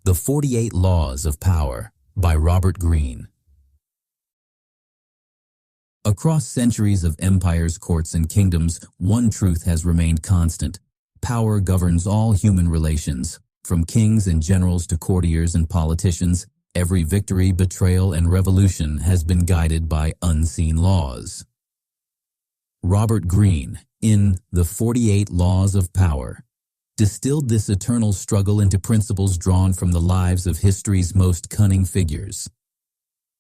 The 48 Laws of Power by Robert Greene. Across centuries of empires, courts, and kingdoms, one truth has remained constant. Power governs all human relations. From kings and generals to courtiers and politicians, every victory, betrayal, and revolution has been guided by unseen laws. Robert Greene, in The 48 Laws of Power, distilled this eternal struggle into principles drawn from the lives of history's most cunning figures.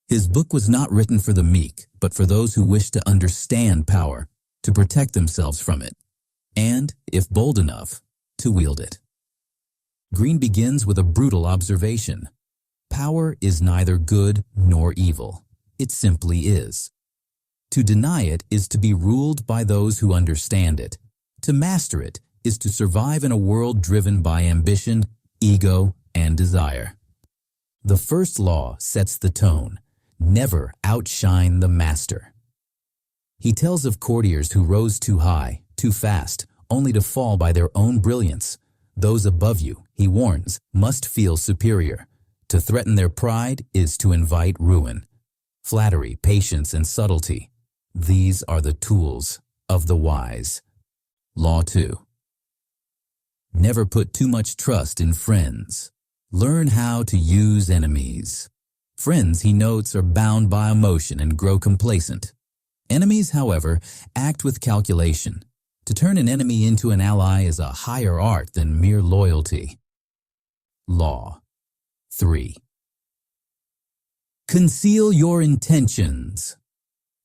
His book was not written for the meek, but for those who wish to understand power, to protect themselves from it, and, if bold enough, to wield it. Greene begins with a brutal observation. Power is neither good nor evil. It simply is. To deny it is to be ruled by those who understand it. To master it is to survive in a world driven by ambition, ego, and desire. The first law sets the tone. Never outshine the master. He tells of courtiers who rose too high, too fast, only to fall by their own brilliance. Those above you, he warns, must feel superior. To threaten their pride is to invite ruin. Flattery, patience, and subtlety. These are the tools of the wise. Law 2. Never put too much trust in friends. Learn how to use enemies. Friends, he notes, are bound by emotion and grow complacent. Enemies, however, act with calculation. To turn an enemy into an ally is a higher art than mere loyalty. Law 3. Conceal your intentions.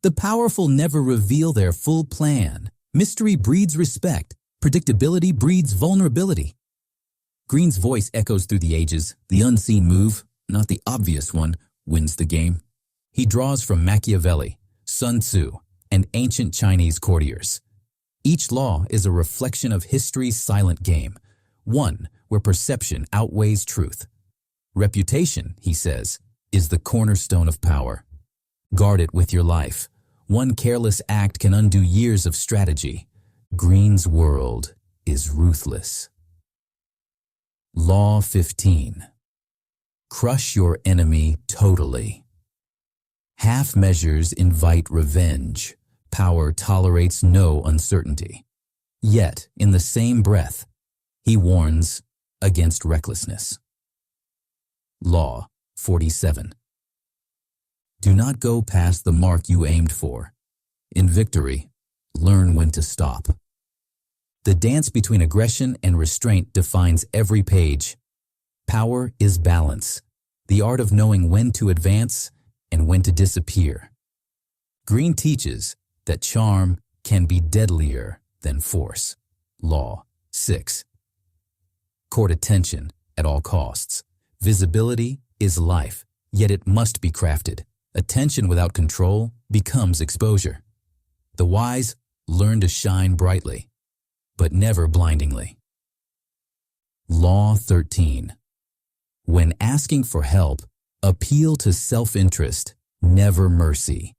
The powerful never reveal their full plan. Mystery breeds respect. Predictability breeds vulnerability. Greene's voice echoes through the ages. The unseen move, not the obvious one, wins the game. He draws from Machiavelli, Sun Tzu, and ancient Chinese courtiers. Each law is a reflection of history's silent game, one where perception outweighs truth. Reputation, he says, is the cornerstone of power. Guard it with your life. One careless act can undo years of strategy. Greene's world is ruthless. Law 15. Crush your enemy totally. Half measures invite revenge. Power tolerates no uncertainty. Yet, in the same breath, he warns against recklessness. Law 47. Do not go past the mark you aimed for. In victory, learn when to stop. The dance between aggression and restraint defines every page. Power is balance, the art of knowing when to advance and when to disappear. Greene teaches that charm can be deadlier than force. Law 6. Court attention at all costs. Visibility is life, yet it must be crafted. Attention without control becomes exposure. The wise learn to shine brightly, but never blindingly. Law 13. When asking for help, appeal to self-interest, never mercy.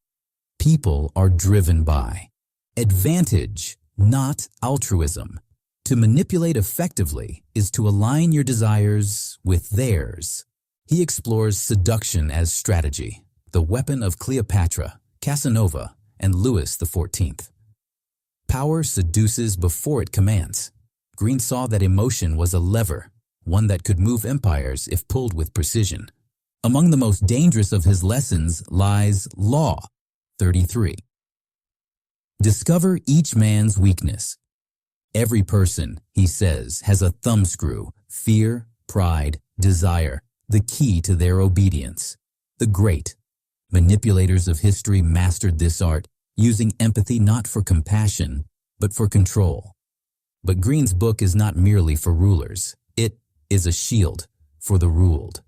People are driven by advantage, not altruism. To manipulate effectively is to align your desires with theirs. He explores seduction as strategy, the weapon of Cleopatra, Casanova, and Louis XIV. Power seduces before it commands. Greene saw that emotion was a lever, one that could move empires if pulled with precision. Among the most dangerous of his lessons lies Law 33. Discover each man's weakness. Every person, he says, has a thumbscrew: fear, pride, desire, the key to their obedience. The great manipulators of history mastered this art, using empathy not for compassion, but for control. But Greene's book is not merely for rulers. It is a shield for the ruled.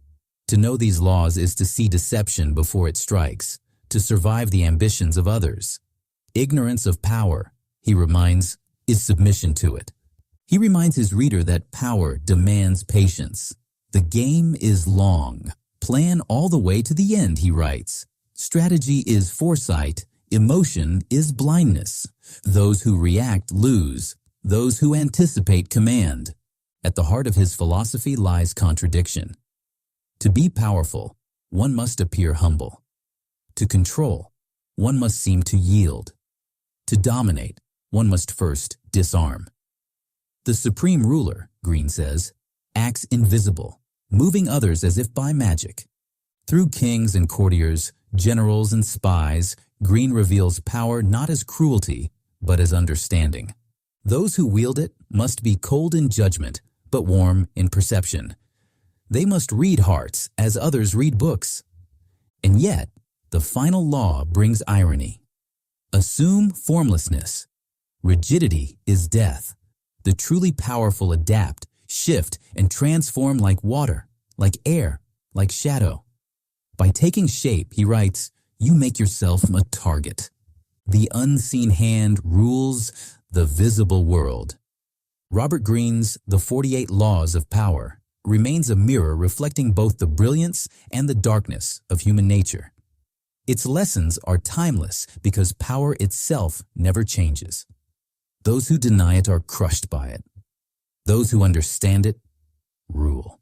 To know these laws is to see deception before it strikes, to survive the ambitions of others. Ignorance of power, he reminds, is submission to it. He reminds his reader that power demands patience. The game is long. Plan all the way to the end, he writes. Strategy is foresight. Emotion is blindness. Those who react lose. Those who anticipate command. At the heart of his philosophy lies contradiction. To be powerful, one must appear humble. To control, one must seem to yield. To dominate, one must first disarm. The supreme ruler, Green says, acts invisible, moving others as if by magic. Through kings and courtiers, generals and spies, Green reveals power not as cruelty, but as understanding. Those who wield it must be cold in judgment, but warm in perception. They must read hearts as others read books. And yet, the final law brings irony. Assume formlessness. Rigidity is death. The truly powerful adapt, shift, and transform like water, like air, like shadow. By taking shape, he writes, you make yourself a target. The unseen hand rules the visible world. Robert Greene's The 48 Laws of Power remains a mirror reflecting both the brilliance and the darkness of human nature. Its lessons are timeless because power itself never changes. Those who deny it are crushed by it. Those who understand it rule.